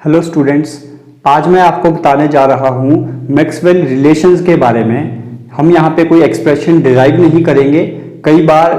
Hello students, आज मैं आपको बताने जा रहा हूँ मैक्सवेल रिलेशंस के बारे में। हम यहाँ पे कोई एक्सप्रेशन डिराइव नहीं करेंगे। कई बार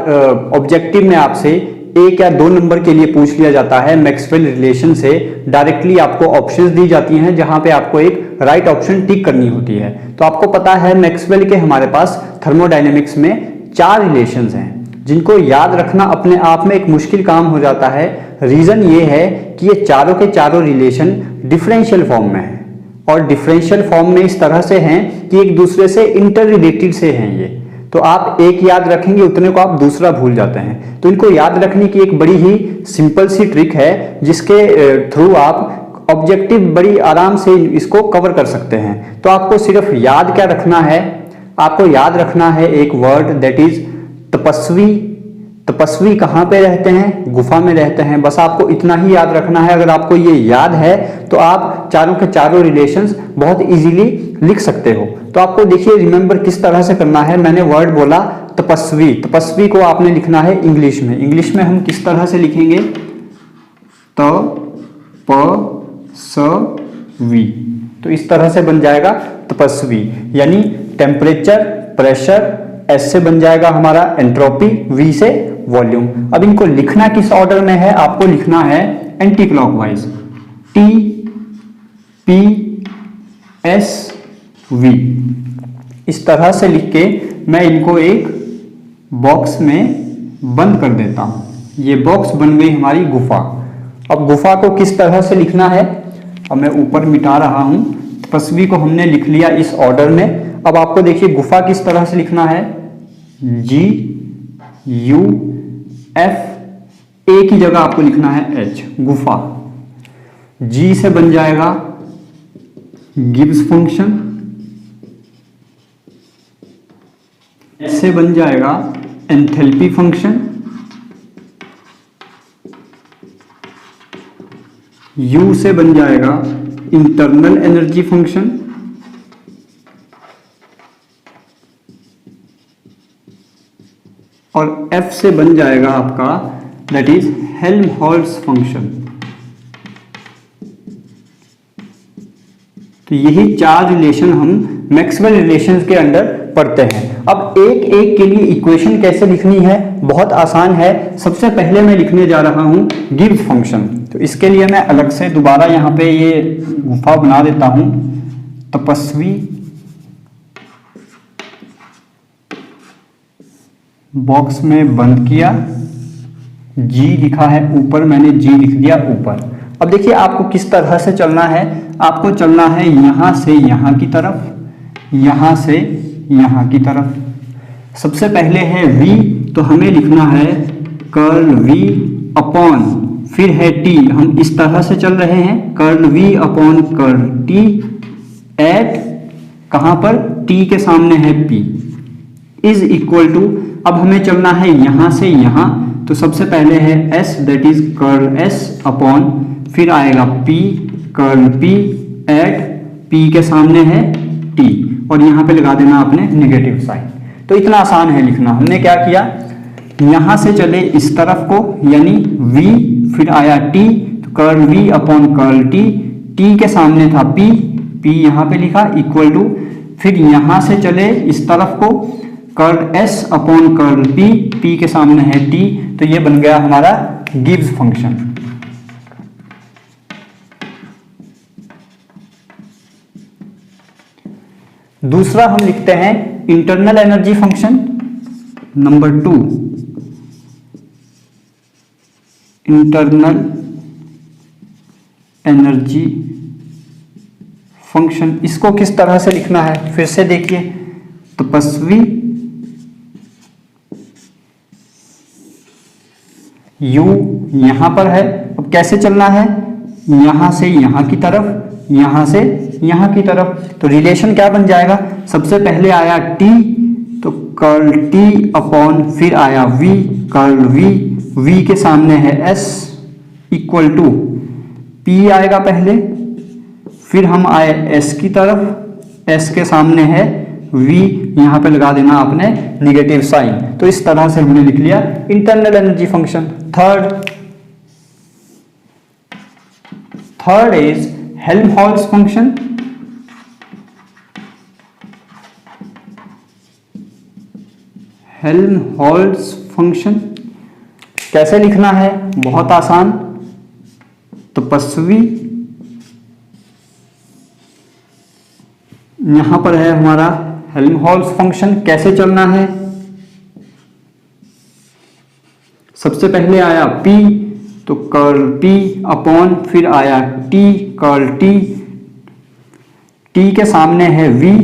ऑब्जेक्टिव में आपसे 1 या 2 नंबर के लिए पूछ लिया जाता है मैक्सवेल रिलेशन से। डायरेक्टली आपको ऑप्शंस दी जाती हैं जहाँ पे आपको एक राइट ऑप्शन टिक करनी होती है। तो आपको पता है मैक्सवेल के हमारे पास थर्मोडायनेमिक्स में 4 रिलेशंस हैं जिनको याद रखना अपने आप में एक मुश्किल काम हो जाता है। रीजन ये है कि ये चारों के चारों रिलेशन डिफरेंशियल फॉर्म में हैं और डिफरेंशियल फॉर्म में इस तरह से हैं कि एक दूसरे से इंटर रिलेटेड से हैं। ये तो आप एक याद रखेंगे उतने को आप दूसरा भूल जाते हैं। तो इनको याद रखने की एक बड़ी ही सिंपल सी ट्रिक है जिसके थ्रू आप ऑब्जेक्टिव बड़ी आराम से इसको कवर कर सकते हैं। तो आपको सिर्फ याद क्या रखना है, आपको याद रखना है एक वर्ड दैट इज तपस्वी। तपस्वी कहाँ पे रहते हैं? गुफा में रहते हैं। बस आपको इतना ही याद रखना है। अगर आपको ये याद है तो आप चारों के चारों रिलेशंस बहुत इजीली लिख सकते हो। तो आपको देखिए रिमेंबर किस तरह से करना है। मैंने वर्ड बोला तपस्वी, तपस्वी को आपने लिखना है इंग्लिश में। इंग्लिश में हम किस तरह से लिखेंगे? तपस्वी। तो इस तरह से बन जाएगा तपस्वी, यानी टेम्परेचर, प्रेशर, एस से बन जाएगा हमारा एंट्रोपी, वी से वॉल्यूम। अब इनको लिखना किस ऑर्डर में है? आपको लिखना है anti clockwise, T P S V. इस तरह से लिख के मैं इनको एक बॉक्स में बंद कर देता हूं। ये बॉक्स बन गई हमारी गुफा। अब गुफा को किस तरह से लिखना है? अब मैं ऊपर मिटा रहा हूं। तपस्वी को हमने लिख लिया इस ऑर्डर में। अब आपको देखिए गुफा किस तरह से लिखना है? G U F, एक ही जगह आपको लिखना है H, गुफा। G से बन जाएगा गिब्स फंक्शन, H से बन जाएगा एंथैल्पी फंक्शन, U से बन जाएगा इंटरनल एनर्जी फंक्शन, और F से बन जाएगा आपका दैट इज हेल्महोल्ट्ज फंक्शन। तो यही 4 रिलेशन हम मैक्सवेल रिलेशंस के अंडर पढ़ते हैं। अब एक एक के लिए इक्वेशन कैसे लिखनी है? बहुत आसान है। सबसे पहले मैं लिखने जा रहा हूं गिब्स फंक्शन। तो इसके लिए मैं अलग से दोबारा यहां पे ये गुफा बना देता हूं। तपस्वी बॉक्स में बंद किया, जी लिखा है ऊपर, मैंने जी लिख दिया ऊपर। अब देखिए आपको किस तरह से चलना है। आपको चलना है यहां से यहां की तरफ, यहां से यहां की तरफ। सबसे पहले है v, तो हमें लिखना है कर्ल v अपॉन, फिर है t। हम इस तरह से चल रहे हैं, curl v upon curl t at, कहां पर? t के सामने है p, इज इक्वल टू। अब हमें चलना है यहां से यहां, तो सबसे पहले है s that is curl s upon, फिर आएगा p curl p at p के सामने है t, और यहां पे लगा देना आपने नेगेटिव साइन। तो इतना आसान है लिखना। हमने क्या किया, यहां से चले इस तरफ को, यानी v, फिर आया t, तो curl v upon curl t, t के सामने था p, p यहां पे लिखा इक्वल टू, फिर यहां से चले इस तरफ को, curl s upon curl p, p के सामने है t, तो ये बन गया हमारा गिब्स फंक्शन। दूसरा हम लिखते हैं internal energy function, number 2 internal energy function. इसको किस तरह से लिखना है? फिर से देखिए, तपस्वी U यहां पर है। अब कैसे चलना है? यहां से यहां की तरफ, यहां से यहां की तरफ। तो रिलेशन क्या बन जाएगा? सबसे पहले आया T, तो कर्ल T अपॉन, फिर आया V कर्ल V, V के सामने है S इक्वल टू, P आएगा पहले, फिर हम आए S की तरफ, S के सामने है V, यहां पे लगा देना आपने नेगेटिव साइन। तो इस तरह से हमने लिख लिया internal energy function. Third is Helmholtz function. Helmholtz function कैसे लिखना है, बहुत आसान। तपस्वी, यहां पर है हमारा हेल्महोल्ट्ज फंक्शन। कैसे चलना है, सबसे पहले आया P, तो कर्ल P अपॉन, फिर आया T, कर्ल T, T के सामने है V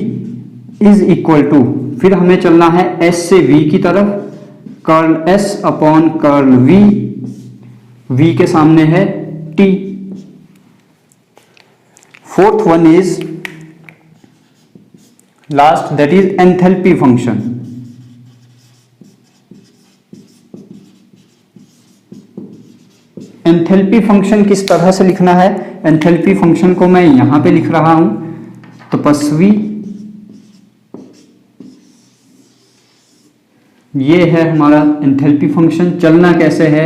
इज इक्वल टू, फिर हमें चलना है S से V की तरफ, curl S upon curl V, V के सामने है T। Fourth one is last, that is enthalpy function. Enthalpy function किस तरह से लिखना है, एंथैल्पी फंक्शन को मैं यहां पे लिख रहा हूं, तपस्वी, ये है हमारा एंथैल्पी फंक्शन। चलना कैसे है,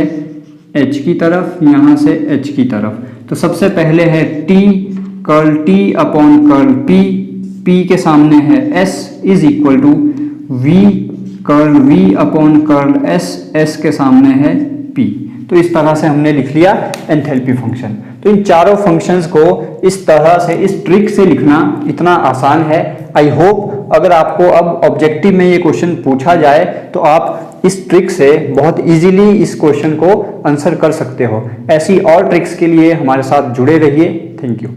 H की तरफ, यहां से H की तरफ। तो सबसे पहले है T, curl T upon curl P, P के सामने है S is equal to V, curl V upon curl S, S के सामने है P। तो इस तरह से हमने लिख लिया एंथैल्पी फंक्शन। तो इन चारों फंक्शंस को इस तरह से, इस ट्रिक से लिखना इतना आसान है। आई होप अगर आपको अब ऑब्जेक्टिव में ये क्वेश्चन पूछा जाए तो आप इस ट्रिक से बहुत इजीली इस क्वेश्चन को आंसर कर सकते हो। ऐसी और ट्रिक्स के लिए हमारे साथ जुड़े रहिए। Thank you.